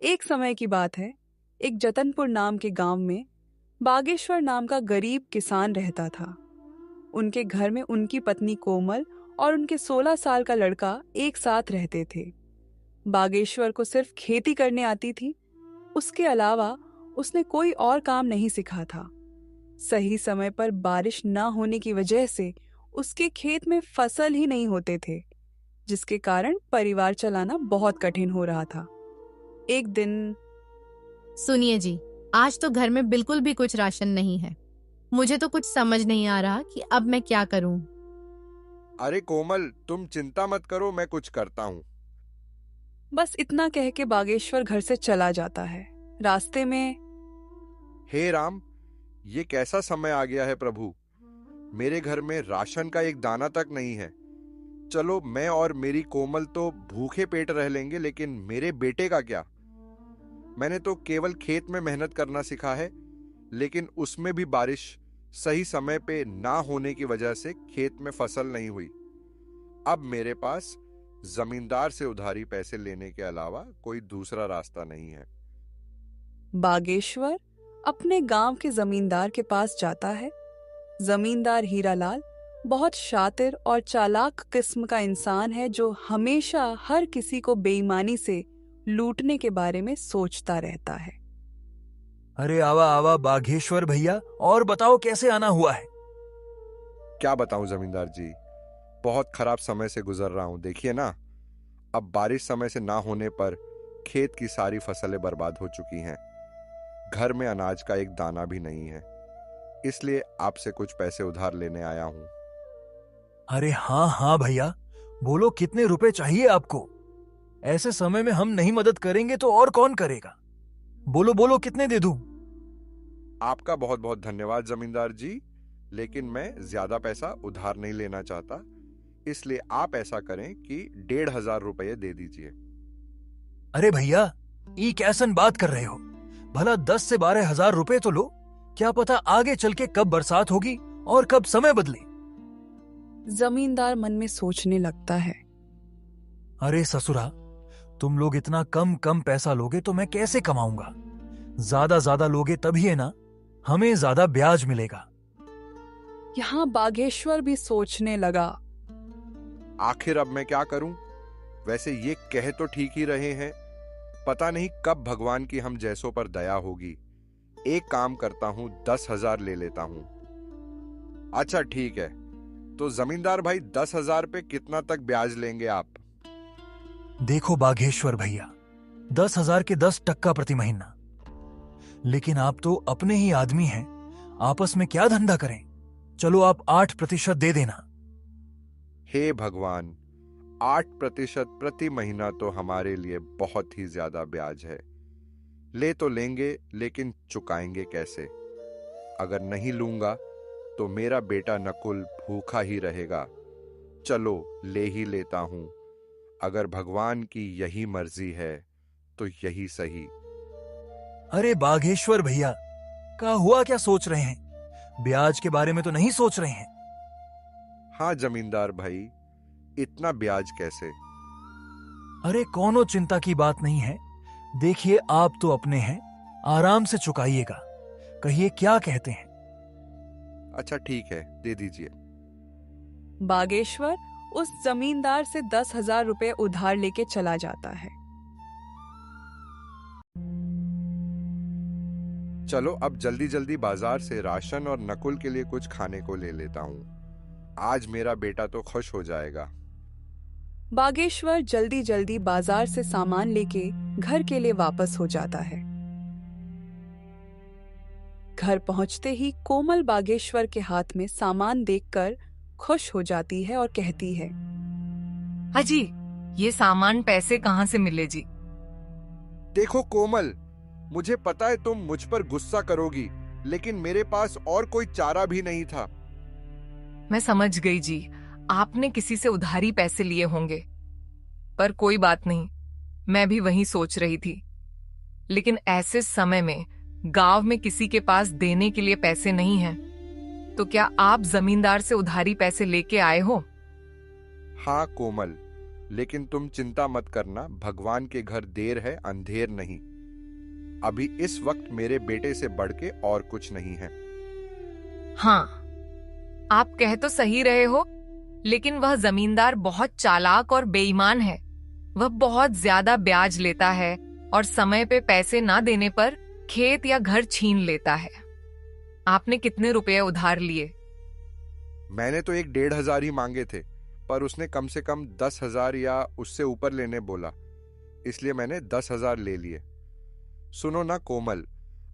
एक समय की बात है। एक जतनपुर नाम के गांव में बागेश्वर नाम का गरीब किसान रहता था। उनके घर में उनकी पत्नी कोमल और उनके 16 साल का लड़का एक साथ रहते थे। बागेश्वर को सिर्फ खेती करने आती थी। उसके अलावा उसने कोई और काम नहीं सीखा था। सही समय पर बारिश न होने की वजह से उसके खेत में फसल ही नहीं होते थे, जिसके कारण परिवार चलाना बहुत कठिन हो रहा था। एक दिन सुनिए जी, आज तो घर में बिल्कुल भी कुछ राशन नहीं है। मुझे तो कुछ समझ नहीं आ रहा कि अब मैं क्या करूं। अरे कोमल, तुम चिंता मत करो, मैं कुछ करता हूँ। बस इतना कह के बागेश्वर घर से चला जाता है। रास्ते में हे राम, ये कैसा समय आ गया है प्रभु। मेरे घर में राशन का एक दाना तक नहीं है। चलो, मैं और मेरी कोमल तो भूखे पेट रह लेंगे, लेकिन मेरे बेटे का क्या। मैंने तो केवल खेत में मेहनत करना सीखा है, लेकिन उसमें भी बारिश सही समय पे ना होने की वजह से खेत में फसल नहीं हुई। अब मेरे पास जमींदार से उधारी पैसे लेने के अलावा कोई दूसरा रास्ता नहीं है। बागेश्वर अपने गांव के जमींदार के पास जाता है। जमींदार हीरालाल बहुत शातिर और चालाक किस्म का इंसान है, जो हमेशा हर किसी को बेईमानी से लूटने के बारे में सोचता रहता है। अरे आवा आवा बाघेश्वर भैया, और बताओ कैसे आना हुआ है। क्या बताऊं जमींदार जी, बहुत खराब समय से गुजर रहा हूं। देखिए ना, अब बारिश समय से ना होने पर खेत की सारी फसलें बर्बाद हो चुकी हैं। घर में अनाज का एक दाना भी नहीं है, इसलिए आपसे कुछ पैसे उधार लेने आया हूं। अरे हाँ हाँ भैया, बोलो कितने रुपए चाहिए आपको। ऐसे समय में हम नहीं मदद करेंगे तो और कौन करेगा। बोलो बोलो, कितने दे दूं। आपका बहुत बहुत धन्यवाद जमींदार जी, लेकिन मैं ज्यादा पैसा उधार नहीं लेना चाहता, इसलिए आप ऐसा करें कि 1,500 रुपये दे दीजिए। अरे भैया, ये कैसन बात कर रहे हो। भला 10 से 12 हजार रुपए तो लो। क्या पता आगे चल के कब बरसात होगी और कब समय बदले। जमींदार मन में सोचने लगता है। अरे ससुरा, तुम लोग इतना कम कम पैसा लोगे तो मैं कैसे कमाऊंगा। ज्यादा लोगे तभी है ना, हमें ज्यादा ब्याज मिलेगा। यहाँ बागेश्वर भी सोचने लगा। आखिर अब मैं क्या करूं। वैसे ये कह तो ठीक ही रहे हैं, पता नहीं कब भगवान की हम जैसों पर दया होगी। एक काम करता हूं, 10,000 ले लेता हूं। अच्छा ठीक है, तो जमींदार भाई 10,000 पे कितना तक ब्याज लेंगे आप। देखो बाघेश्वर भैया, 10,000 के 10% प्रति महीना। लेकिन आप तो अपने ही आदमी हैं, आपस में क्या धंधा करें। चलो आप 8% दे देना। हे भगवान, 8% प्रति महीना तो हमारे लिए बहुत ही ज्यादा ब्याज है। ले तो लेंगे, लेकिन चुकाएंगे कैसे। अगर नहीं लूंगा तो मेरा बेटा नकुल भूखा ही रहेगा। चलो ले ही लेता हूं। अगर भगवान की यही मर्जी है तो यही सही। अरे बाघेश्वर भैया, क्या हुआ, क्या सोच रहे हैं। ब्याज के बारे में तो नहीं सोच रहे हैं। हाँ जमींदार भाई, इतना ब्याज कैसे। अरे कोनो चिंता की बात नहीं है। देखिए आप तो अपने हैं, आराम से चुकाइएगा। कहिए क्या कहते हैं। अच्छा ठीक है, दे दीजिए। बागेश्वर उस जमींदार से 10,000 रुपए उधार लेके चला जाता है। चलो अब जल्दी जल्दी बाजार से राशन और नकुल के लिए कुछ खाने को ले लेता हूं। आज मेरा बेटा तो खुश हो जाएगा। बागेश्वर जल्दी जल्दी बाजार से सामान लेके घर के लिए वापस हो जाता है। घर पहुंचते ही कोमल बागेश्वर के हाथ में सामान देखकर खुश हो जाती है और कहती है, अजी, ये सामान पैसे कहाँ से मिले जी। देखो कोमल, मुझे पता है तुम मुझ पर गुस्सा करोगी, लेकिन मेरे पास और कोई चारा भी नहीं था। मैं समझ गई जी, आपने किसी से उधारी पैसे लिए होंगे। पर कोई बात नहीं, मैं भी वही सोच रही थी। लेकिन ऐसे समय में गांव में किसी के पास देने के लिए पैसे नहीं हैं। तो क्या आप जमींदार से उधारी पैसे लेके आए हो? हाँ कोमल, लेकिन तुम चिंता मत करना, भगवान के घर देर है अंधेर नहीं। अभी इस वक्त मेरे बेटे से बढ़ के और कुछ नहीं है। हाँ, आप कह तो सही रहे हो, लेकिन वह जमींदार बहुत चालाक और बेईमान है। वह बहुत ज्यादा ब्याज लेता है और समय पे पैसे ना देने पर खेत या घर छीन लेता है। आपने कितने रुपए उधार लिए? मैंने तो 1,500 ही मांगे थे, पर उसने कम से कम 10,000 या उससे ऊपर लेने बोला, इसलिए मैंने 10,000 ले लिए। सुनो ना कोमल,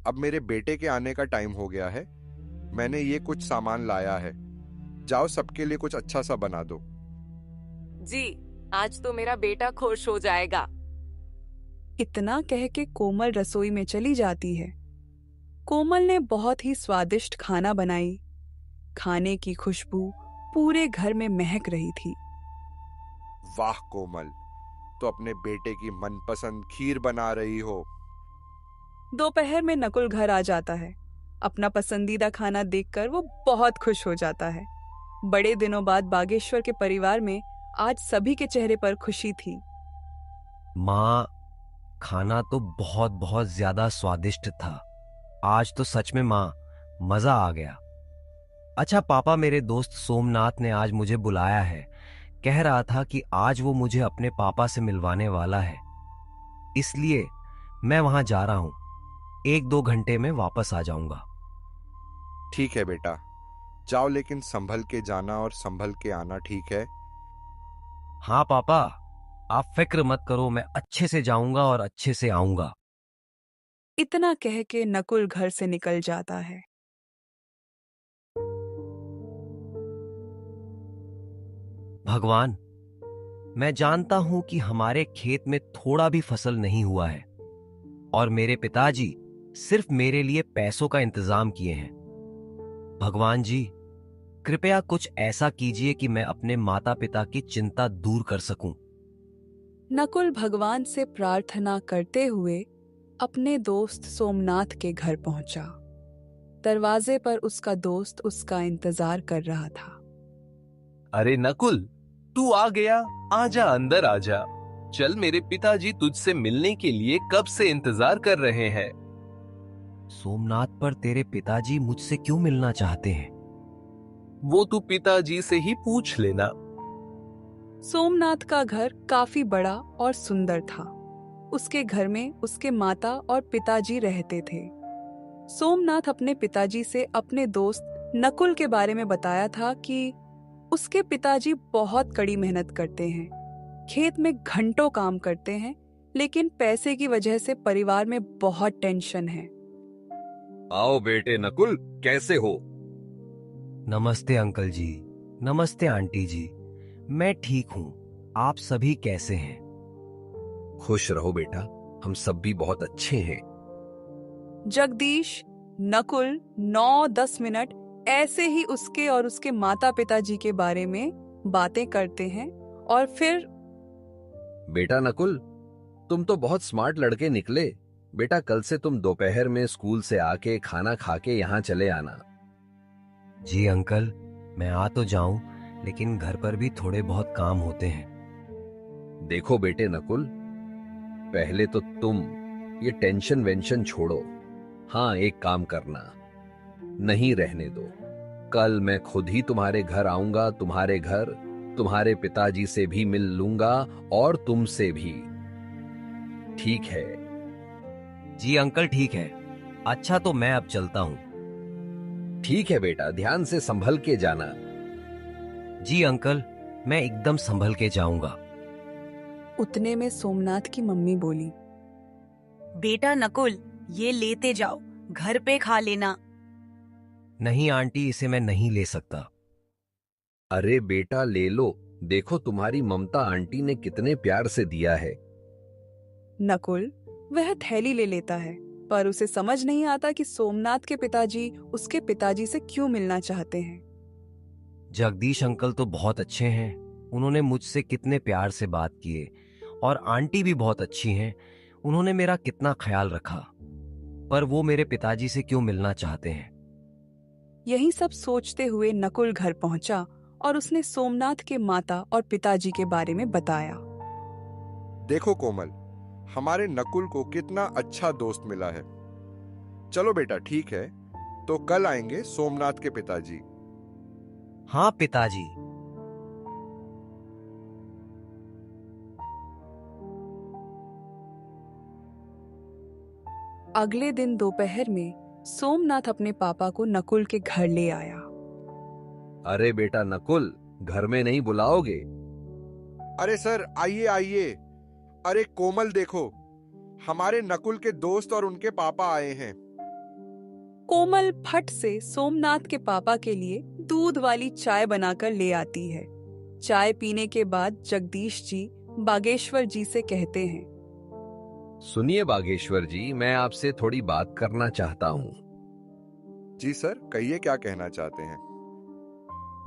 अब मेरे बेटे के आने का टाइम हो गया है। मैंने ये कुछ सामान लाया है, जाओ सबके लिए कुछ अच्छा सा बना दो। जी, आज तो मेरा बेटा खुश हो जाएगा। इतना कह के कोमल रसोई में चली जाती है। कोमल ने बहुत ही स्वादिष्ट खाना बनाई। खाने की खुशबू पूरे घर में महक रही थी। वाह कोमल, तो अपने बेटे की मनपसंद खीर बना रही हो। दोपहर में नकुल घर आ जाता है। अपना पसंदीदा खाना देखकर वो बहुत खुश हो जाता है। बड़े दिनों बाद बागेश्वर के परिवार में आज सभी के चेहरे पर खुशी थी। माँ, खाना तो बहुत बहुत ज्यादा स्वादिष्ट था। आज तो सच में माँ, मजा आ गया। अच्छा पापा, मेरे दोस्त सोमनाथ ने आज मुझे बुलाया है। कह रहा था कि आज वो मुझे अपने पापा से मिलवाने वाला है, इसलिए मैं वहां जा रहा हूं। 1-2 घंटे में वापस आ जाऊंगा। ठीक है बेटा, जाओ, लेकिन संभल के जाना और संभल के आना, ठीक है? हाँ पापा, आप फिक्र मत करो, मैं अच्छे से जाऊंगा और अच्छे से आऊंगा। इतना कह के नकुल घर से निकल जाता है। भगवान, मैं जानता हूं कि हमारे खेत में थोड़ा भी फसल नहीं हुआ है और मेरे पिताजी सिर्फ मेरे लिए पैसों का इंतजाम किए हैं। भगवान जी, कृपया कुछ ऐसा कीजिए कि मैं अपने माता पिता की चिंता दूर कर सकूं। नकुल भगवान से प्रार्थना करते हुए अपने दोस्त सोमनाथ के घर पहुंचा। दरवाजे पर उसका दोस्त उसका इंतजार कर रहा था। अरे नकुल, तू आ गया। आजा, अंदर आजा। चल, मेरे पिताजी तुझसे मिलने के लिए कब से इंतजार कर रहे हैं। सोमनाथ, पर तेरे पिताजी मुझसे क्यों मिलना चाहते हैं? वो तू पिताजी से ही पूछ लेना। सोमनाथ का घर काफी बड़ा और सुंदर था। उसके घर में उसके माता और पिताजी रहते थे। सोमनाथ अपने पिताजी से अपने दोस्त नकुल के बारे में बताया था कि उसके पिताजी बहुत कड़ी मेहनत करते हैं, खेत में घंटों काम करते हैं, लेकिन पैसे की वजह से परिवार में बहुत टेंशन है। आओ बेटे नकुल, कैसे हो? नमस्ते अंकल जी। नमस्ते आंटी जी। मैं ठीक हूं, आप सभी कैसे हैं? खुश रहो बेटा, हम सब भी बहुत अच्छे हैं। जगदीश, नकुल 9-10 मिनट ऐसे ही उसके और उसके माता पिताजी के बारे में बातें करते हैं और फिर बेटा नकुल, तुम तो बहुत स्मार्ट लड़के निकले। बेटा, कल से तुम दोपहर में स्कूल से आके खाना खा के यहाँ चले आना। जी अंकल, मैं आ तो जाऊं, लेकिन घर पर भी थोड़े बहुत काम होते हैं। देखो बेटे नकुल, पहले तो तुम ये टेंशन वेंशन छोड़ो। हाँ, एक काम करना, नहीं रहने दो। कल मैं खुद ही तुम्हारे घर आऊंगा। तुम्हारे घर तुम्हारे पिताजी से भी मिल लूंगा और तुमसे भी, ठीक है? जी अंकल, ठीक है। अच्छा, तो मैं अब चलता हूं। ठीक है बेटा, ध्यान से संभल के जाना। जी अंकल, मैं एकदम संभल के जाऊंगा। उतने में सोमनाथ की मम्मी बोली, बेटा नकुल, ये लेते जाओ, घर पे खा लेना। नहीं आंटी, इसे मैं नहीं ले सकता। अरे बेटा, ले लो। देखो तुम्हारी ममता आंटी ने कितने प्यार से दिया है। नकुल वह थैली ले लेता है, पर उसे समझ नहीं आता कि सोमनाथ के पिताजी उसके पिताजी से क्यों मिलना चाहते हैं। जगदीश अंकल तो बहुत अच्छे हैं, उन्होंने मुझसे कितने प्यार से बात किए, और आंटी भी बहुत अच्छी हैं, उन्होंने मेरा कितना ख्याल रखा, पर वो मेरे पिताजी से क्यों मिलना चाहते हैं। यही सब सोचते हुए नकुल घर पहुंचा और उसने सोमनाथ के माता और पिताजी के बारे में बताया। देखो कोमल, हमारे नकुल को कितना अच्छा दोस्त मिला है। चलो बेटा, ठीक है, तो कल आएंगे सोमनाथ के पिताजी। हाँ पिताजी। अगले दिन दोपहर में सोमनाथ अपने पापा को नकुल के घर ले आया। अरे बेटा नकुल, घर में नहीं बुलाओगे? अरे सर, आइए आइए। अरे कोमल देखो, हमारे नकुल के दोस्त और उनके पापा आए हैं। कोमल फट से सोमनाथ के पापा के लिए दूध वाली चाय बनाकर ले आती है। चाय पीने के बाद जगदीश जी बागेश्वर जी से कहते हैं, सुनिए बागेश्वर जी, मैं आपसे थोड़ी बात करना चाहता हूँ। जी सर, कहिए क्या कहना चाहते हैं।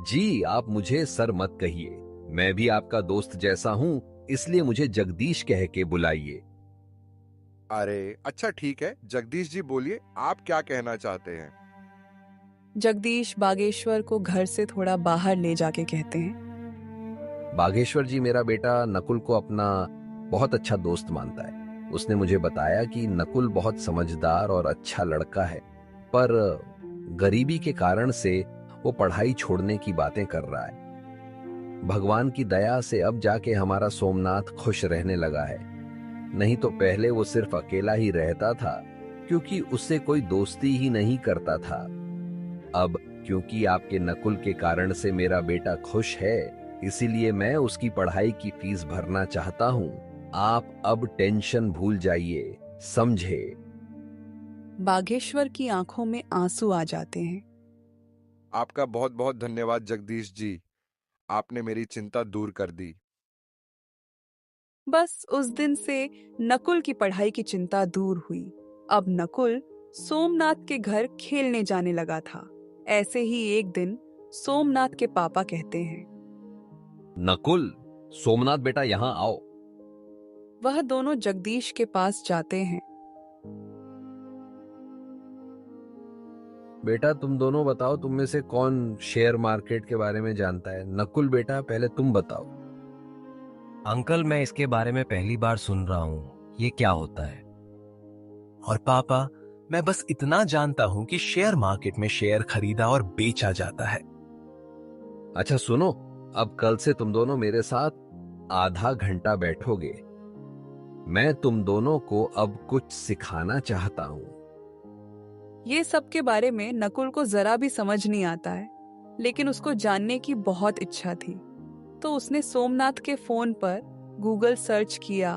जी, आप मुझे सर मत कहिए, मैं भी आपका दोस्त जैसा हूँ, इसलिए मुझे जगदीश कह के बुलाइए। अरे अच्छा ठीक है, जगदीश जी बोलिए, आप क्या कहना चाहते हैं। जगदीश बागेश्वर को घर से थोड़ा बाहर ले जाके कहते हैं, बागेश्वर जी, मेरा बेटा नकुल को अपना बहुत अच्छा दोस्त मानता है। उसने मुझे बताया कि नकुल बहुत समझदार और अच्छा लड़का है, पर गरीबी के कारण से वो पढ़ाई छोड़ने की बातें कर रहा है। भगवान की दया से अब जाके हमारा सोमनाथ खुश रहने लगा है, नहीं तो पहले वो सिर्फ अकेला ही रहता था, क्योंकि उससे कोई दोस्ती ही नहीं करता था। अब क्योंकि आपके नकुल के कारण से मेरा बेटा खुश है, इसीलिए मैं उसकी पढ़ाई की फीस भरना चाहता हूँ। आप अब टेंशन भूल जाइए, समझे? बागेश्वर की आंखों में आंसू आ जाते हैं। आपका बहुत बहुत धन्यवाद जगदीश जी, आपने मेरी चिंता दूर कर दी। बस उस दिन से नकुल की पढ़ाई की चिंता दूर हुई। अब नकुल सोमनाथ के घर खेलने जाने लगा था। ऐसे ही एक दिन सोमनाथ के पापा कहते हैं, नकुल, सोमनाथ बेटा यहाँ आओ। वह दोनों जगदीश के पास जाते हैं। बेटा तुम दोनों बताओ, तुम में से कौन शेयर मार्केट के बारे में जानता है? नकुल बेटा, पहले तुम बताओ। अंकल, मैं इसके बारे में पहली बार सुन रहा हूँ, ये क्या होता है? और पापा, मैं बस इतना जानता हूं कि शेयर मार्केट में शेयर खरीदा और बेचा जाता है। अच्छा सुनो, अब कल से तुम दोनों मेरे साथ आधा घंटा बैठोगे। मैं तुम दोनों को अब कुछ सिखाना चाहता हूँ। ये सब के बारे में नकुल को जरा भी समझ नहीं आता है, लेकिन उसको जानने की बहुत इच्छा थी। तो उसने सोमनाथ के फोन पर गूगल सर्च किया,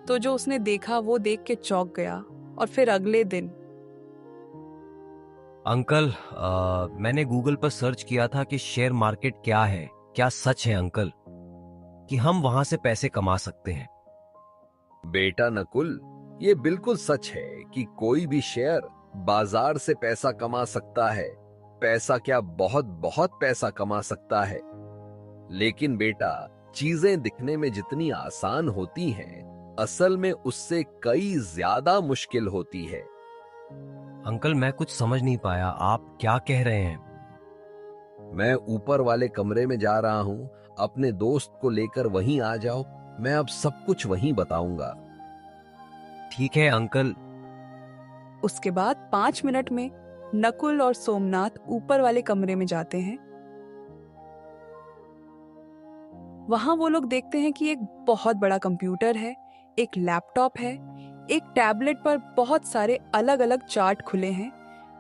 तो जो उसने देखा वो देख के चौंक गया। और फिर अगले दिन अंकल, मैंने गूगल पर सर्च किया था कि शेयर मार्केट क्या है। क्या सच है अंकल कि हम वहां से पैसे कमा सकते हैं? बेटा नकुल, ये बिल्कुल सच है कि कोई भी शेयर बाजार से पैसा कमा सकता है। पैसा क्या, बहुत बहुत पैसा कमा सकता है। लेकिन बेटा, चीजें दिखने में जितनी आसान होती हैं, असल में उससे कई ज्यादा मुश्किल होती है। अंकल, मैं कुछ समझ नहीं पाया, आप क्या कह रहे हैं? मैं ऊपर वाले कमरे में जा रहा हूं, अपने दोस्त को लेकर वहीं आ जाओ, मैं अब सब कुछ वहीं बताऊंगा। ठीक है अंकल। उसके बाद 5 मिनट में नकुल और सोमनाथ ऊपर वाले कमरे में जाते हैं। वहां वो लोग देखते हैं कि एक बहुत बड़ा कंप्यूटर है, एक लैपटॉप है, एक टैबलेट पर बहुत सारे अलग अलग चार्ट खुले हैं।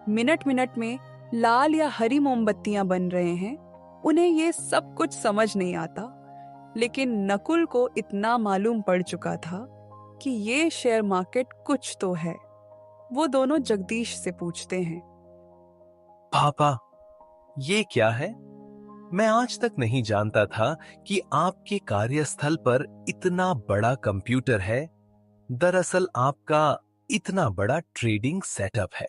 मिनट मिनट में लाल या हरी मोमबत्तियां बन रहे हैं। उन्हें ये सब कुछ समझ नहीं आता, लेकिन नकुल को इतना मालूम पड़ चुका था कि ये शेयर मार्केट कुछ तो है। वो दोनों जगदीश से पूछते हैं, पापा, ये क्या है? मैं आज तक नहीं जानता था कि आपके कार्यस्थल पर इतना बड़ा कंप्यूटर है। दरअसल आपका इतना बड़ा ट्रेडिंग सेटअप है।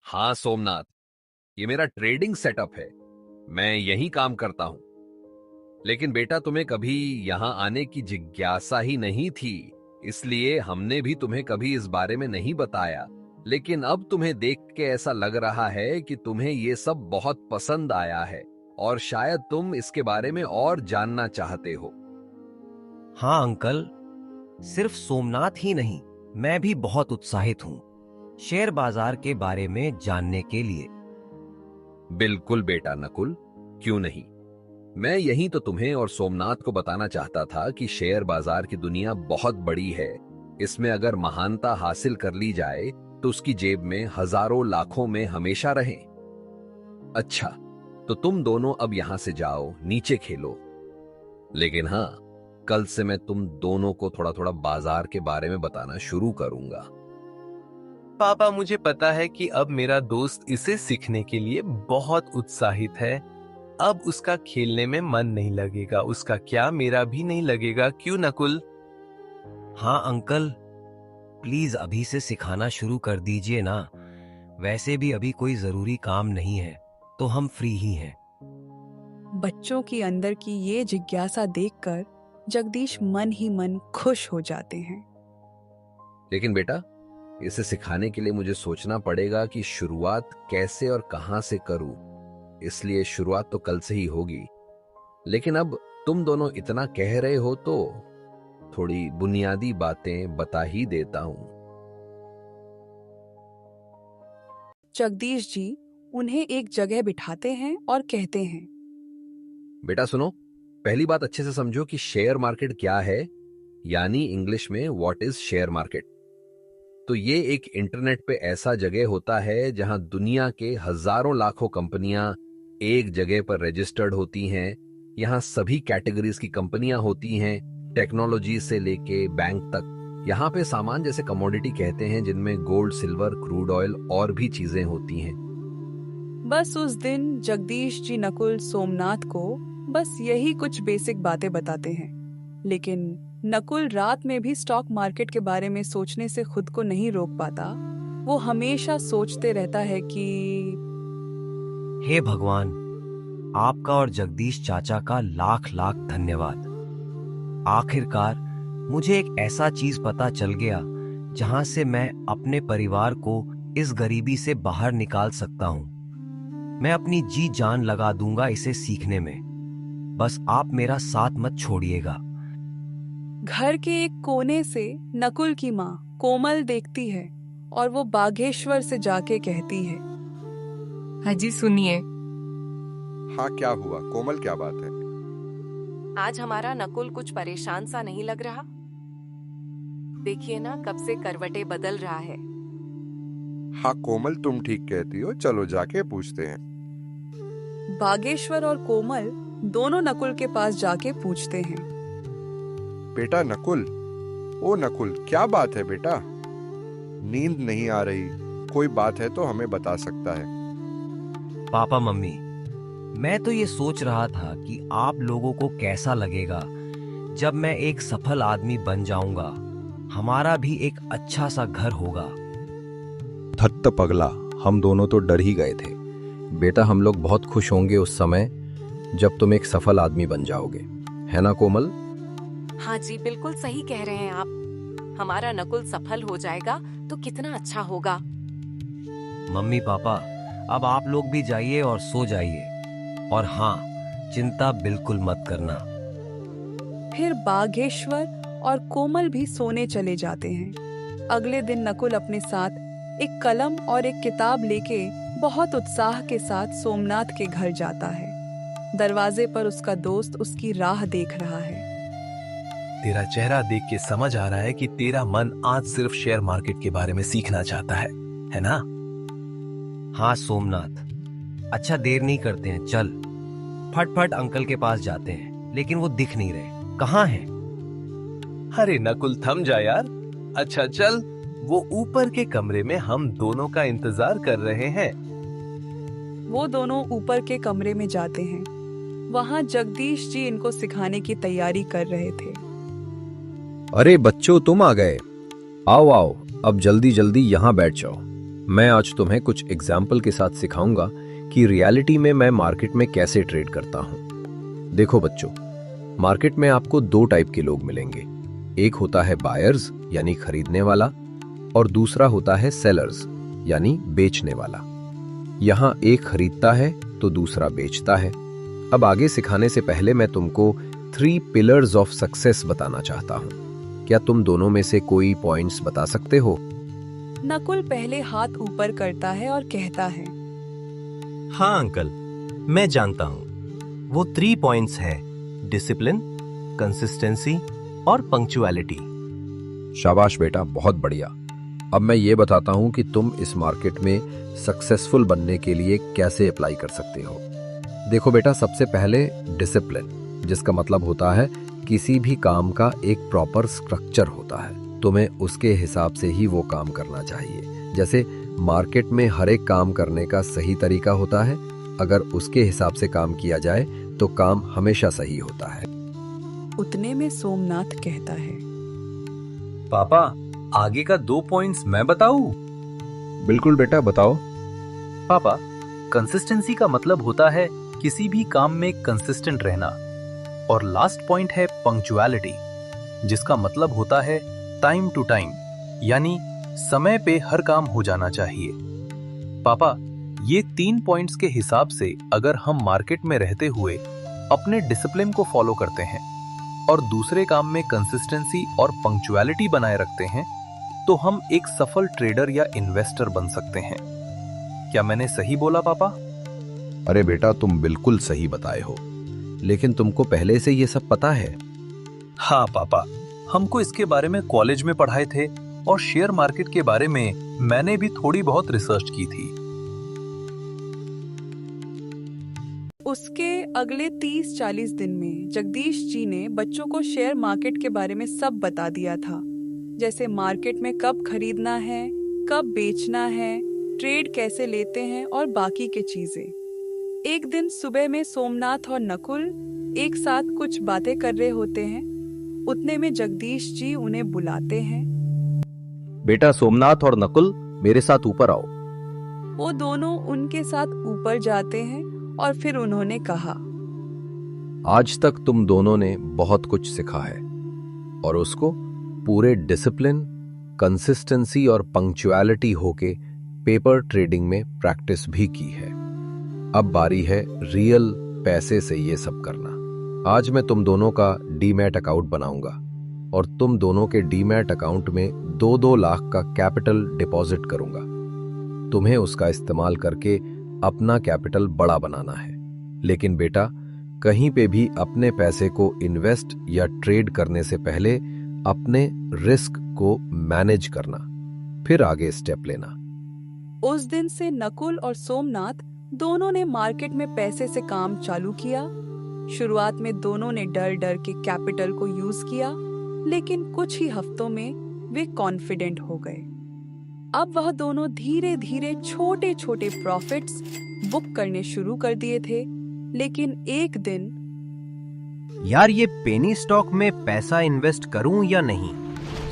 हाँ सोमनाथ, ये मेरा ट्रेडिंग सेटअप है, मैं यही काम करता हूं। लेकिन बेटा, तुम्हें कभी यहां आने की जिज्ञासा ही नहीं थी, इसलिए हमने भी तुम्हें कभी इस बारे में नहीं बताया। लेकिन अब तुम्हें देख के ऐसा लग रहा है कि तुम्हें ये सब बहुत पसंद आया है और शायद तुम इसके बारे में और जानना चाहते हो। हाँ अंकल, सिर्फ सोमनाथ ही नहीं, मैं भी बहुत उत्साहित हूँ शेयर बाजार के बारे में जानने के लिए। बिल्कुल बेटा नकुल, क्यों नहीं। मैं यही तो तुम्हें और सोमनाथ को बताना चाहता था कि शेयर बाजार की दुनिया बहुत बड़ी है। इसमें अगर महानता हासिल कर ली जाए तो उसकी जेब में हजारों लाखों में हमेशा रहे। अच्छा, तो तुम दोनों अब यहां से जाओ, नीचे खेलो। लेकिन हाँ, कल से मैं तुम दोनों को थोड़ा थोड़ा बाजार के बारे में बताना शुरू करूंगा। पापा, मुझे पता है कि अब मेरा दोस्त इसे सीखने के लिए बहुत उत्साहित है। अब उसका खेलने में मन नहीं लगेगा। उसका क्या, मेरा भी नहीं लगेगा, क्यों नकुल? हाँ अंकल, प्लीज अभी से सिखाना शुरू कर दीजिए ना। वैसे भी अभी कोई जरूरी काम नहीं है, तो हम फ्री ही हैं। बच्चों की अंदर की ये जिज्ञासा देखकर जगदीश मन ही मन खुश हो जाते हैं। लेकिन बेटा, इसे सिखाने के लिए मुझे सोचना पड़ेगा कि शुरुआत कैसे और कहां से करूं। इसलिए शुरुआत तो कल से ही होगी। लेकिन अब तुम दोनों इतना कह रहे हो तो थोड़ी बुनियादी बातें बता ही देता हूं। जगदीश जी उन्हें एक जगह बिठाते हैं और कहते हैं, बेटा सुनो, पहली बात अच्छे से समझो कि शेयर मार्केट क्या है, यानी इंग्लिश में व्हाट इज शेयर मार्केट। तो ये एक इंटरनेट पे ऐसा जगह होता है जहां दुनिया के हजारों लाखों कंपनियां एक जगह पर रजिस्टर्ड होती हैं। यहां सभी कैटेगरीज की कंपनियां होती हैं, टेक्नोलॉजी से लेके बैंक तक। यहाँ पे सामान जैसे कमोडिटी कहते हैं, जिनमें गोल्ड, सिल्वर, क्रूड ऑयल और भी चीजें होती हैं। बस उस दिन जगदीश जी नकुल सोमनाथ को बस यही कुछ बेसिक बातें बताते हैं। लेकिन नकुल रात में भी स्टॉक मार्केट के बारे में सोचने से खुद को नहीं रोक पाता। वो हमेशा सोचते रहता है कि हे भगवान, आपका और जगदीश चाचा का लाख लाख धन्यवाद। आखिरकार मुझे एक ऐसा चीज पता चल गया जहां से मैं अपने परिवार को इस गरीबी से बाहर निकाल सकता हूं। मैं अपनी जी जान लगा दूंगा इसे सीखने में। बस आप मेरा साथ मत छोड़िएगा। घर के एक कोने से नकुल की माँ कोमल देखती है और वो बागेश्वर से जाके कहती है, हाजी सुनिए। हाँ, क्या हुआ कोमल, क्या बात है? आज हमारा नकुल कुछ परेशान सा नहीं लग रहा? देखिए ना, कब से करवटें बदल रहा है। हाँ कोमल, तुम ठीक कहती हो, चलो जाके पूछते हैं। बागेश्वर और कोमल दोनों नकुल के पास जाके पूछते हैं, बेटा नकुल, ओ नकुल, क्या बात है बेटा? नींद नहीं आ रही, कोई बात है तो हमें बता सकता है। पापा मम्मी, मैं तो ये सोच रहा था कि आप लोगों को कैसा लगेगा जब मैं एक सफल आदमी बन जाऊंगा। हमारा भी एक अच्छा सा घर होगा। धत्त पगला, हम दोनों तो डर ही गए थे। बेटा, हम लोग बहुत खुश होंगे उस समय जब तुम एक सफल आदमी बन जाओगे, है ना कोमल? हाँ जी, बिल्कुल सही कह रहे हैं आप। हमारा नकुल सफल हो जाएगा तो कितना अच्छा होगा। मम्मी पापा, अब आप लोग भी जाइए और सो जाइए। और हाँ, चिंता बिल्कुल मत करना। फिर बागेश्वर और कोमल भी सोने चले जाते हैं। अगले दिन नकुल अपने साथ एक कलम और एक किताब लेके बहुत उत्साह के साथ सोमनाथ के घर जाता है। दरवाजे पर उसका दोस्त उसकी राह देख रहा है। तेरा चेहरा देख के समझ आ रहा है कि तेरा मन आज सिर्फ शेयर मार्केट के बारे में सीखना चाहता है ना? हाँ सोमनाथ, अच्छा देर नहीं करते हैं, चल फटफट अंकल के पास जाते हैं। लेकिन वो दिख नहीं रहे, कहाँ हैं? अरे नकुल, थम जा यार। अच्छा चल, वो ऊपर के कमरे में हम दोनों का इंतजार कर रहे हैं। वो दोनों ऊपर के कमरे में जाते हैं। वहां जगदीश जी इनको सिखाने की तैयारी कर रहे थे। अरे बच्चों, तुम आ गए। आओ आओ, अब जल्दी जल्दी यहाँ बैठ जाओ। मैं आज तुम्हें कुछ एग्जाम्पल के साथ सिखाऊंगा कि रियलिटी में मैं मार्केट में कैसे ट्रेड करता हूँ। देखो बच्चों, मार्केट में आपको दो टाइप के लोग मिलेंगे। एक होता है बायर्स यानी खरीदने वाला, और दूसरा होता है सेलर्स यानी बेचने वाला। यहाँ एक खरीदता है तो दूसरा बेचता है। अब आगे सिखाने से पहले मैं तुमको 3 पिलर्स ऑफ सक्सेस बताना चाहता हूँ। क्या तुम दोनों में से कोई पॉइंट्स बता सकते हो? नकुल पहले हाथ ऊपर करता है और कहता है, हाँ अंकल, मैं जानता हूँ। वो 3 पॉइंट्स है, डिसिप्लिन, कंसिस्टेंसी और पंक्चुअलिटी। शाबाश बेटा, बहुत बढ़िया। अब मैं ये बताता हूँ कि तुम इस मार्केट में सक्सेसफुल बनने के लिए कैसे अप्लाई कर सकते हो। देखो बेटा, सबसे पहले डिसिप्लिन, जिसका मतलब होता है किसी भी काम का एक प्रॉपर स्ट्रक्चर होता है। तुम्हें उसके हिसाब से ही वो काम करना चाहिए। जैसे मार्केट में हर एक काम करने का सही तरीका होता है। अगर उसके हिसाब से काम किया जाए तो काम हमेशा सही होता है। उतने में सोमनाथ कहता है, पापा, आगे का 2 पॉइंट्स मैं बताऊं? बिल्कुल बेटा, बताओ। पापा, कंसिस्टेंसी का मतलब होता है किसी भी काम में कंसिस्टेंट रहना, और लास्ट पॉइंट है पंक्चुअलिटी, जिसका मतलब होता है टाइम टू टाइम, यानी समय पे हर काम हो जाना चाहिए। पापा, ये 3 पॉइंट्स के हिसाब से अगर हम मार्केट में रहते हुए अपने डिसिप्लिन को फॉलो करते हैं और दूसरे काम में कंसिस्टेंसी और पंक्चुअलिटी बनाए रखते हैं, तो हम एक सफल ट्रेडर या इन्वेस्टर बन सकते हैं। क्या मैंने सही बोला पापा? अरे बेटा, तुम बिल्कुल सही बताए हो, लेकिन तुमको पहले से ये सब पता है? हाँ पापा, हमको इसके बारे में कॉलेज में पढ़ाए थे और शेयर मार्केट के बारे में मैंने भी थोड़ी बहुत रिसर्च की थी। उसके अगले 30-40 दिन में जगदीश जी ने बच्चों को शेयर मार्केट के बारे में सब बता दिया था। जैसे मार्केट में कब खरीदना है, कब बेचना है, ट्रेड कैसे लेते हैं और बाकी के चीजें। एक दिन सुबह में सोमनाथ और नकुल एक साथ कुछ बातें कर रहे होते हैं। उतने में जगदीश जी उन्हें बुलाते हैं। बेटा सोमनाथ और नकुल, मेरे साथ ऊपर आओ। वो दोनों उनके साथ ऊपर जाते हैं और फिर उन्होंने कहा, आज तक तुम दोनों ने बहुत कुछ सीखा है और उसको पूरे डिसिप्लिन, कंसिस्टेंसी और पंक्चुअलिटी होके पेपर ट्रेडिंग में प्रैक्टिस भी की है। अब बारी है रियल पैसे से ये सब करना। आज मैं तुम दोनों का डीमैट अकाउंट बनाऊंगा और तुम दोनों के डीमैट अकाउंट में 2-2 लाख का कैपिटल डिपॉजिट करूंगा। तुम्हें उसका इस्तेमाल करके अपना कैपिटल बड़ा बनाना है। लेकिन बेटा, कहीं पे भी अपने पैसे को इन्वेस्ट या ट्रेड करने से पहले अपने रिस्क को मैनेज करना, फिर आगे स्टेप लेना। उस दिन से नकुल और सोमनाथ दोनों ने मार्केट में पैसे से काम चालू किया। शुरुआत में दोनों ने डर डर के कैपिटल को यूज किया, लेकिन कुछ ही हफ्तों में वे कॉन्फिडेंट हो गए। अब वह दोनों धीरे धीरे छोटे छोटे प्रॉफिट्स बुक करने शुरू कर दिए थे। लेकिन एक दिन, यार ये पेनी स्टॉक में पैसा इन्वेस्ट करूं या नहीं?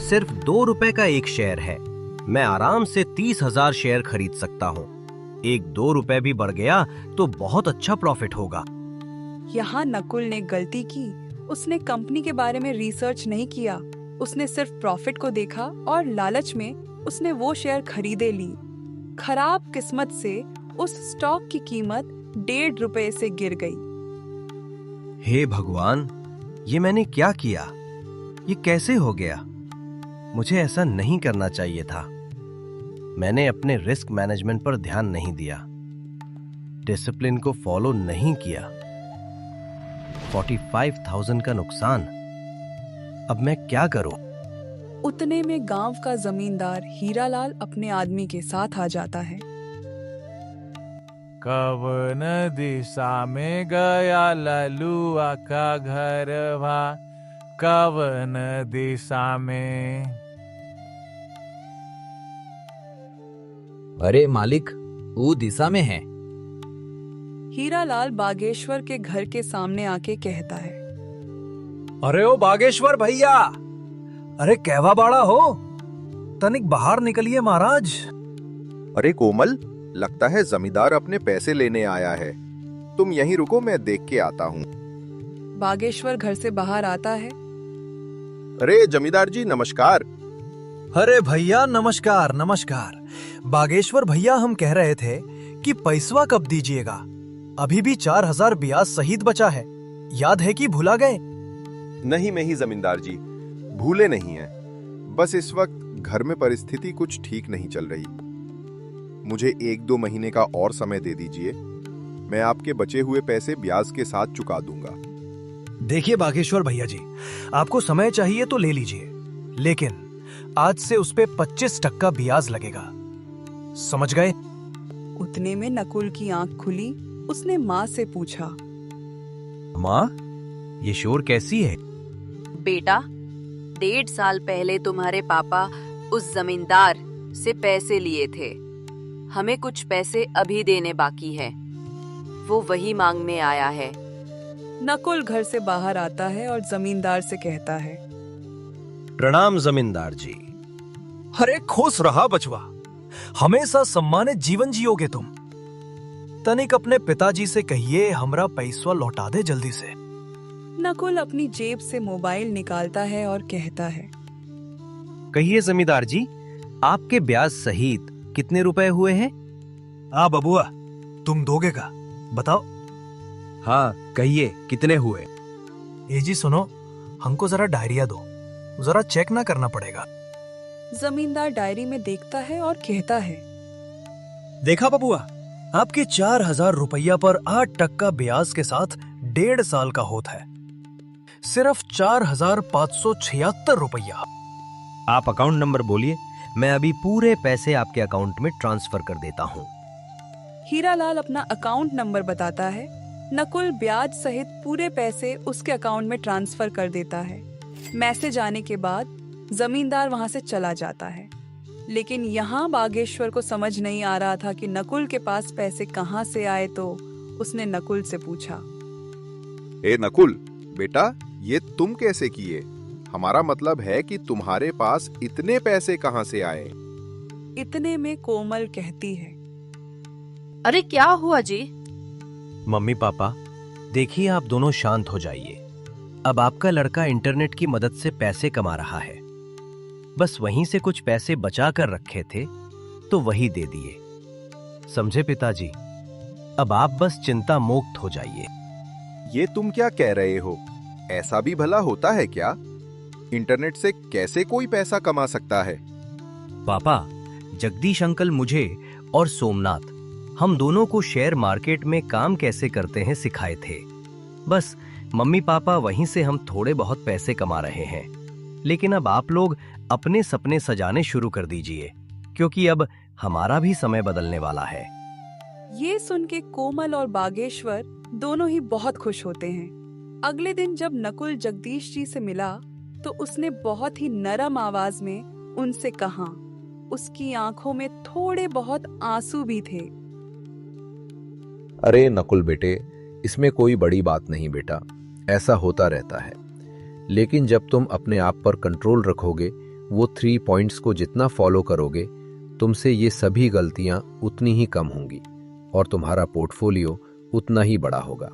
सिर्फ 2 रुपए का एक शेयर है, मैं आराम से 30,000 शेयर खरीद सकता हूं। 1-2 रुपए भी बढ़ गया तो बहुत अच्छा प्रॉफिट होगा। यहाँ नकुल ने गलती की। उसने कंपनी के बारे में रिसर्च नहीं किया। उसने सिर्फ प्रॉफिट को देखा और लालच में उसने वो शेयर खरीदे ली। खराब किस्मत से उस स्टॉक की कीमत 1.5 रुपए से गिर गई। हे भगवान, ये मैंने क्या किया? ये कैसे हो गया? मुझे ऐसा नहीं करना चाहिए था। मैंने अपने रिस्क मैनेजमेंट पर ध्यान नहीं दिया, डिसिप्लिन को फॉलो नहीं किया। 45,000 का नुकसान। अब मैं क्या करूं? उतने में गांव का जमींदार हीरालाल अपने आदमी के साथ आ जाता है। कवन दिशा में गया ललुआ का घरवा, कवन दिशा में? अरे मालिक, वो दिशा में है। हीरालाल बागेश्वर के घर के सामने आके कहता है, अरे ओ बागेश्वर भैया, अरे कहवा बाड़ा हो, तनिक बाहर निकलिए महाराज। अरे कोमल, लगता है जमींदार अपने पैसे लेने आया है। तुम यहीं रुको, मैं देख के आता हूँ। बागेश्वर घर से बाहर आता है। अरे जमींदार जी, नमस्कार। अरे भैया नमस्कार नमस्कार। बागेश्वर भैया, हम कह रहे थे कि पैसवा कब दीजिएगा? अभी भी 4,000 ब्याज सहित बचा है, याद है कि भुला गए? नहीं नहीं जमींदार जी, भूले नहीं हैं। बस इस वक्त घर में परिस्थिति कुछ ठीक नहीं चल रही। मुझे 1-2 महीने का और समय दे दीजिए, मैं आपके बचे हुए पैसे ब्याज के साथ चुका दूंगा। देखिए बागेश्वर भैया जी, आपको समय चाहिए तो ले लीजिए, लेकिन आज से उस पे 25% ब्याज लगेगा, समझ गए? उतने में नकुल की आंख खुली। उसने माँ से पूछा, माँ, ये शोर कैसी है? बेटा, 1.5 साल पहले तुम्हारे पापा उस जमींदार से पैसे लिए थे। हमें कुछ पैसे अभी देने बाकी है। वो वही मांगने आया है। नकुल घर से बाहर आता है और जमींदार से कहता है, प्रणाम जमींदार जी। अरे खुश रहा बचवा, हमेशा सम्मानित जीवन जियोगे तुम। तनिक अपने पिताजी से कहिए हमरा पैसा लौटा दे जल्दी से। नकुल अपनी जेब से मोबाइल निकालता है और कहता है, कहिए जमींदार जी, आपके ब्याज सहित कितने रुपए हुए हैं? हाँ बबुआ, तुम दोगे का बताओ। हाँ कहिए, कितने हुए? ए जी सुनो, हमको जरा डायरिया दो, जरा चेक ना करना पड़ेगा। जमींदार डायरी में देखता है और कहता है, देखा बबुआ, आपके 4,000 रुपया पर 8% ब्याज के साथ 1.5 साल का होता है, सिर्फ 4,576 रुपया। आप अकाउंट नंबर बोलिए, मैं अभी पूरे पैसे आपके अकाउंट में ट्रांसफर कर देता हूँ। हीरालाल अपना अकाउंट नंबर बताता है। नकुल ब्याज सहित पूरे पैसे उसके अकाउंट में ट्रांसफर कर देता है। मैसेज आने के बाद जमींदार वहां से चला जाता है, लेकिन यहाँ बागेश्वर को समझ नहीं आ रहा था कि नकुल के पास पैसे कहाँ से आए। तो उसने नकुल से पूछा, ए नकुल बेटा, ये तुम कैसे किए? हमारा मतलब है कि तुम्हारे पास इतने पैसे कहाँ से आए? इतने में कोमल कहती है, अरे क्या हुआ जी? मम्मी पापा, देखिए आप दोनों शांत हो जाइए। अब आपका लड़का इंटरनेट की मदद से पैसे कमा रहा है। बस वहीं से कुछ पैसे बचा कर रखे थे तो वही दे दिए, समझे पिताजी? अब आप बस चिंता मुक्त हो जाइए। ये तुम क्या कह रहे हो? ऐसा भी भला होता है क्या? इंटरनेट से कैसे कोई पैसा कमा सकता है? पापा, जगदीश अंकल मुझे और सोमनाथ, हम दोनों को शेयर मार्केट में काम कैसे करते हैं सिखाए थे। बस मम्मी पापा वहीं से हम थोड़े बहुत पैसे कमा रहे हैं। लेकिन अब आप लोग अपने सपने सजाने शुरू कर दीजिए, क्योंकि अब हमारा भी समय बदलने वाला है। ये सुन के कोमल और बागेश्वर दोनों ही बहुत खुश होते हैं। अगले दिन जब नकुल जगदीश जी से मिला तो उसने बहुत ही नरम आवाज में उनसे कहा। उसकी आंखों में थोड़े बहुत आंसू भी थे। अरे नकुल बेटे, इसमें कोई बड़ी बात नहीं बेटा, ऐसा होता रहता है। लेकिन जब तुम अपने आप पर कंट्रोल रखोगे, वो 3 पॉइंट्स को जितना फॉलो करोगे, तुमसे ये सभी गलतियां उतनी ही कम होंगी और तुम्हारा पोर्टफोलियो उतना ही बड़ा होगा,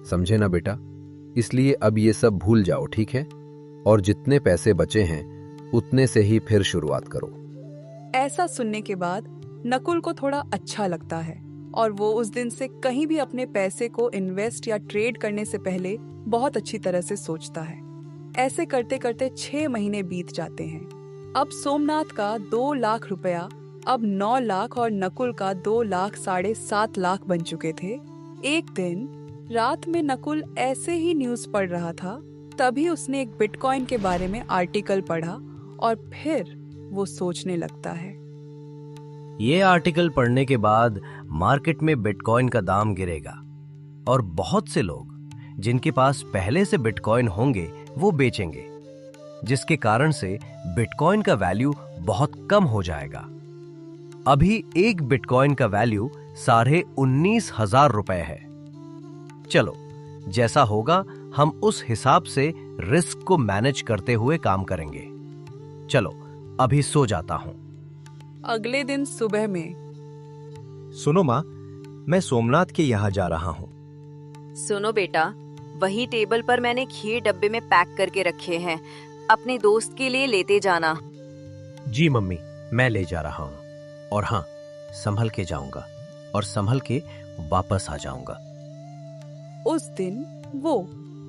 समझे ना बेटा? इसलिए अब ये सब भूल जाओ, ठीक है? और जितने पैसे बचे हैं उतने से ही फिर शुरुआत करो। ऐसा सुनने के बाद नकुल को थोड़ा अच्छा लगता है और वो उस दिन से कहीं भी अपने पैसे को इन्वेस्ट या ट्रेड करने से पहले बहुत अच्छी तरह से सोचता है। ऐसे करते करते 6 महीने बीत जाते हैं। अब सोमनाथ का 2 लाख रुपया अब 9 लाख और नकुल का 2 लाख 7.5 लाख बन चुके थे। एक दिन रात में नकुल ऐसे ही न्यूज पढ़ रहा था, तभी उसने एक बिटकॉइन के बारे में आर्टिकल पढ़ा और फिर वो सोचने लगता है। ये आर्टिकल पढ़ने के बाद मार्केट में बिटकॉइन का दाम गिरेगा और बहुत से लोग जिनके पास पहले से बिटकॉइन होंगे वो बेचेंगे, जिसके कारण से बिटकॉइन का वैल्यू बहुत कम हो जाएगा। अभी एक बिटकॉइन का वैल्यू 19,500 रुपए है। चलो, जैसा होगा हम उस हिसाब से रिस्क को मैनेज करते हुए काम करेंगे। चलो, अभी सो जाता हूं। अगले दिन सुबह में, सुनो माँ, मैं सोमनाथ के यहाँ जा रहा हूँ। सुनो बेटा, वही टेबल पर मैंने खीर डब्बे में पैक करके रखे हैं, अपने दोस्त के लिए लेते जाना। जी मम्मी, मैं ले जा रहा हूँ। और हाँ, संभल के जाऊंगा और संभल के वापस आ जाऊंगा। उस दिन वो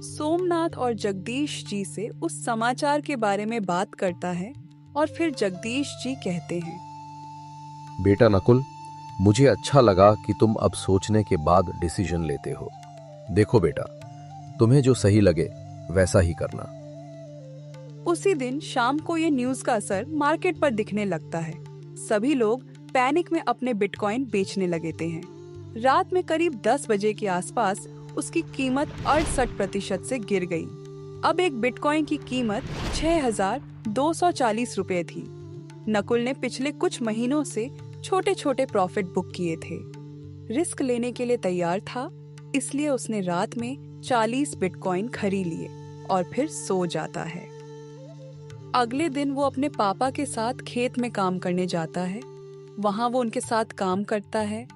सोमनाथ और जगदीश जी से उस समाचार के बारे में बात करता है और फिर जगदीश जी कहते हैं, बेटा नकुल, मुझे अच्छा लगा कि तुम अब सोचने के बाद डिसीजन लेते हो। देखो बेटा, तुम्हें जो सही लगे वैसा ही करना। उसी दिन शाम को ये न्यूज का असर मार्केट पर दिखने लगता है। सभी लोग पैनिक में अपने बिटकॉइन बेचने लगे हैं। रात में करीब 10 बजे के आसपास उसकी कीमत 68% से गिर गई। अब एक बिटकॉइन की कीमत 6,240 रुपए थी। नकुल ने पिछले कुछ महीनों से छोटे छोटे प्रॉफिट बुक किए थे। रिस्क लेने के लिए तैयार था, इसलिए उसने रात में 40 बिटकॉइन खरीद लिए और फिर सो जाता है। अगले दिन वो अपने पापा के साथ खेत में काम करने जाता है। वहाँ वो उनके साथ काम करता है।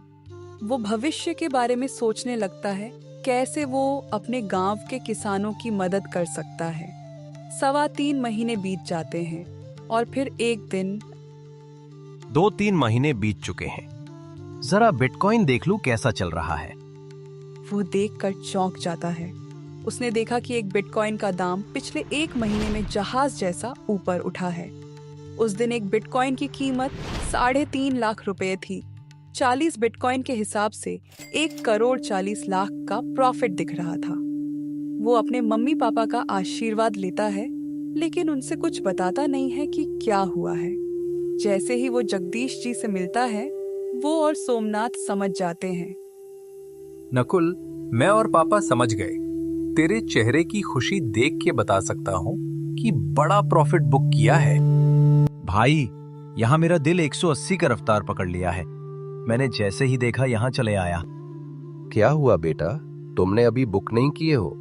वो भविष्य के बारे में सोचने लगता है, कैसे वो अपने गांव के किसानों की मदद कर सकता है। 3.25 महीने बीत जाते हैं और फिर एक दिन 2-3 महीने बीत चुके हैं। जरा बिटकॉइन देख लूं कैसा चल रहा है। वो देखकर चौंक जाता है। उसने देखा कि एक बिटकॉइन का दाम पिछले 1 महीने में जहाज जैसा ऊपर उठा है। उस दिन एक बिटकॉइन की कीमत 3.5 लाख रुपए थी। 40 बिटकॉइन के हिसाब से 1,40,00,000 का प्रॉफिट दिख रहा था। वो अपने मम्मी पापा का आशीर्वाद लेता है, लेकिन उनसे कुछ बताता नहीं है कि क्या हुआ है। जैसे ही वो जगदीश जी से मिलता है, वो और सोमनाथ समझ जाते हैं। नकुल, मैं और पापा समझ गए। तेरे चेहरे की खुशी देख के बता सकता हूँ कि बड़ा प्रॉफिट बुक किया है। भाई, यहाँ मेरा दिल 180 का रफ्तार पकड़ लिया है। मैंने जैसे ही देखा यहाँ चले आया। क्या हुआ बेटा, तुमने अभी बुक नहीं किए हो?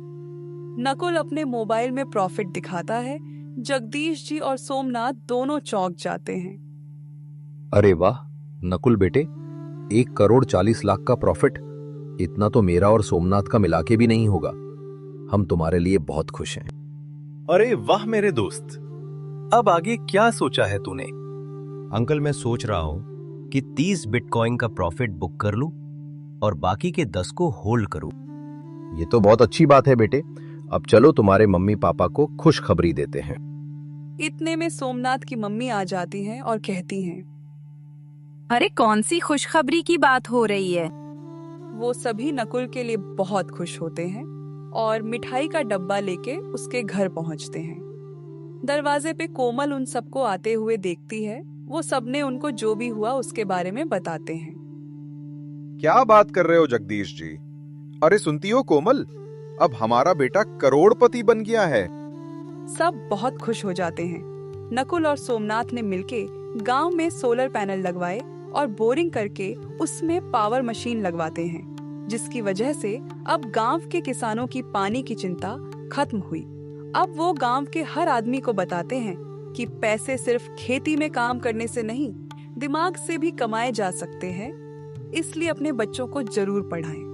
नकुल अपने मोबाइल में प्रॉफिट दिखाता है। जगदीश जी और सोमनाथ दोनों चौंक जाते हैं। अरे वाह नकुल बेटे, 1,40,00,000 का प्रॉफिट, इतना तो मेरा और सोमनाथ का मिला के भी नहीं होगा। हम तुम्हारे लिए बहुत खुश हैं। अरे वाह मेरे दोस्त, अब आगे क्या सोचा है तूने? अंकल, मैं सोच रहा हूँ कि 30 बिटकॉइन का प्रॉफिट बुक कर लूं और बाकी के 10 को होल्ड करूं। ये तो बहुत अच्छी बात है बेटे। अब चलो तुम्हारे मम्मी पापा को खुशखबरी देते हैं। इतने में सोमनाथ की मम्मी आ जाती हैं और कहती हैं, अरे कौन सी खुशखबरी की बात हो रही है? वो सभी नकुल के लिए बहुत खुश होते हैं और मिठाई का डब्बा लेके उसके घर पहुंचते हैं। दरवाजे पे कोमल उन सबको आते हुए देखती है। वो सबने उनको जो भी हुआ उसके बारे में बताते हैं। क्या बात कर रहे हो जगदीश जी? अरे सुनती हो कोमल, अब हमारा बेटा करोड़पति बन गया है। सब बहुत खुश हो जाते हैं। नकुल और सोमनाथ ने मिलके गांव में सोलर पैनल लगवाए और बोरिंग करके उसमें पावर मशीन लगवाते हैं, जिसकी वजह से अब गांव के किसानों की पानी की चिंता खत्म हुई। अब वो गांव के हर आदमी को बताते हैं कि पैसे सिर्फ खेती में काम करने से नहीं, दिमाग से भी कमाए जा सकते हैं। इसलिए अपने बच्चों को जरूर पढ़ाएं।